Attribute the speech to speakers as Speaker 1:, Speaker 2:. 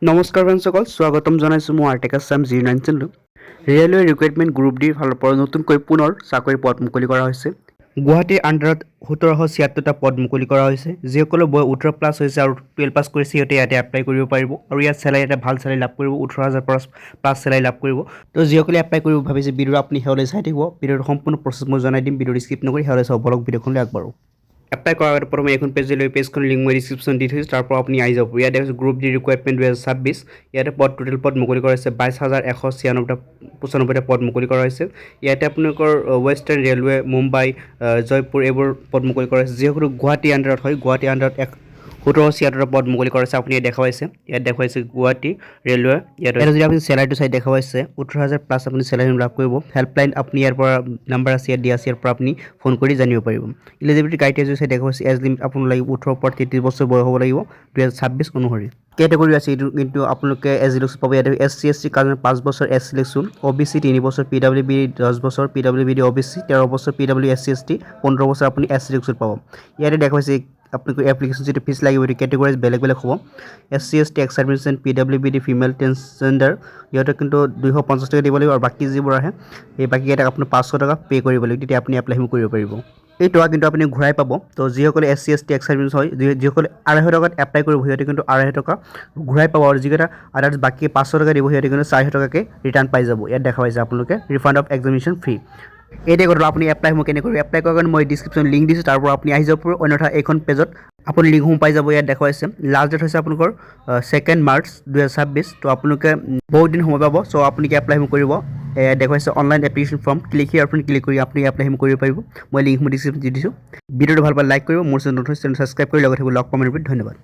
Speaker 1: নমস্কাৰ ফ্ৰেণ্ডসকল, স্বাগতম জনাইছোঁ মই আৰ্টিকা ছাম 097। ৰেলৱে ৰিক্ৰুইটমেণ্ট গ্ৰুপ ডিৰ ফালৰ পৰা নতুনকৈ পুনৰ চাকৰি পদ মুকলি কৰা হৈছে। গুৱাহাটীৰ আণ্ডাৰত 1776টা পদ মুকলি কৰা হৈছে। যিসকলৰ বয়স 18+ হৈছে আৰু 12 পাছ কৰিছে সিহঁতে ইয়াতে এপ্লাই কৰিব পাৰিব আৰু ইয়াত চেলাৰী এটা ভাল চেলাৰী লাভ কৰিব, 18,000 প্লাছ চেলাৰী লাভ কৰিব। তো যিসকলে এপ্লাই কৰিব ভাবিছে ভিডিঅ'টো আপুনি সেৱালৈ চাই থাকিব। ভিডিঅ'ৰ সম্পূৰ্ণ প্ৰচেছ মই জনাই দিম, ভিডিঅ'টো স্কিপ নকৰি সেৱালৈ চাব। বলক ভিডিঅ'খনলৈ আগবাঢ়ো। এপ্লাই কৰাৰ আগতে প্ৰথমে এইখন পেজলৈ পেজখন লিংক মই ডিছক্ৰিপশ্যন দি থৈছোঁ, তাৰ পৰা আপুনি আহি যাব। ইয়াত দেখিছোঁ গ্ৰুপ ডি ৰিকুৱাৰমেণ্ট 2026। ইয়াতে টোটেল পদ মুকলি কৰা হৈছে 22,196টা পদ মুকলি কৰা হৈছে। ইয়াতে আপোনালোকৰ ৱেষ্টাৰ্ণ ৰেলৱে, মুম্বাই, জয়পুৰ এইবোৰ পদ মুকলি কৰা হৈছে। যিসকল গুৱাহাটী আণ্ডাৰত হয়, গুৱাহাটী আণ্ডাৰত 1776টা পদ মুকলি কৰা হৈছে। আপুনি ইয়াত দেখুৱাইছে, গুৱাহাটী ৰেলৱে। ইয়াত যদি আপুনি চেলাৰীটো চাই দেখুৱাইছে 18,000+ আপুনি চেলাৰী লাভ কৰিব। হেল্পলাইন আপুনি ইয়াৰ পৰা নাম্বাৰ আছে, ইয়াত দিয়া আছে, ইয়াৰ পৰা আপুনি ফোন কৰি জানিব পাৰিব। ইলিজিবিলিটি ক্ৰাইটেৰিয়া যদি চাই দেখুৱাইছে এজ লিমিট আপোনাৰ লাগিব 18 পৰা 33 বছৰ বয়স হ'ব লাগিব 2026 অনুসৰি। কেটেগৰী আছে এইটো, কিন্তু আপোনালোকে এজ ইলেকশ্যন পাব। ইয়াতে SC ST কাৰণে 5 বছৰ এছ ইলেকশ্যন, OBC 3 বছৰ, PWBD 10 বছৰ, PWBD OBC 13 বছৰ, PW SC ST 15 বছৰ আপুনি এছ ইলেকশ্যন পাব। ইয়াতে দেখুৱাইছে আপোনালোকৰ এপ্লিকেশ্যন যিটো ফিজ লাগিব এইটো কেটেগৰাইজ বেলেগ বেলেগ হ'ব। SC ST ex servicemen, PWBD female transgender সিহঁতে কিন্তু 250 টকা দিব লাগিব, আৰু বাকী যিবোৰ আহে এই বাকী কেইটাক আপুনি 500 টকা পে' কৰিব লাগিব, তেতিয়া আপুনি এপ্লাই কৰিব পাৰিব। এই টকা কিন্তু আপুনি ঘূৰাই পাব। তো যিসকলে SC ST এক্স চাৰ্ভিচ হয়, যিসকলে 250 টকাত এপ্লাই কৰিব সিহঁতে কিন্তু 250 টকা ঘূৰাই পাব, আৰু যিকেইটা আদাৰ্ছ বাকী 500 টকা দিব সিহঁতে কিন্তু 400 টকাকৈ ৰিটাৰ্ণ পাই যাব। ইয়াত দেখাইছে আপোনালোকে ৰিফাণ্ড অফ এক্সামিনেশ্যন ফ্ৰী। এইটোৱে কথা আপুনি এপ্লাই কেনেকৈ কৰিব। এপ্লাই কৰাৰ কাৰণে মই ডিছক্ৰিপশ্যন লিংক দিছোঁ, তাৰ পৰা আপুনি আহি যাব পাৰিব। অন্যথা এইখন পেজত আপুনি লিংকসমূহ পাই যাব। ইয়াত দেখুৱাইছে লাষ্ট ডেট হৈছে আপোনালোকৰ 2 মাৰ্চ 2026। তো আপোনালোকে বহুত দিন সময় পাব। চ' আপুনি এপ্লাই কৰিব। দেখুৱাইছে অনলাইন এপ্লিকেশ্যন ফৰ্ম, ক্লিক হিয়াৰ আপুনি ক্লিক কৰি আপুনি এপ্লাই কৰিব পাৰিব। মই লিংকসমূহ ডিছক্ৰিপশ্যন দি দিছোঁ। ভিডিঅ'টো ভাল পালে লাইক কৰিব, মোৰ চেনেল নতুন ছাবস্ক্ৰাইব কৰি লগত থাকিব। লগ পাম। ধন্যবাদ।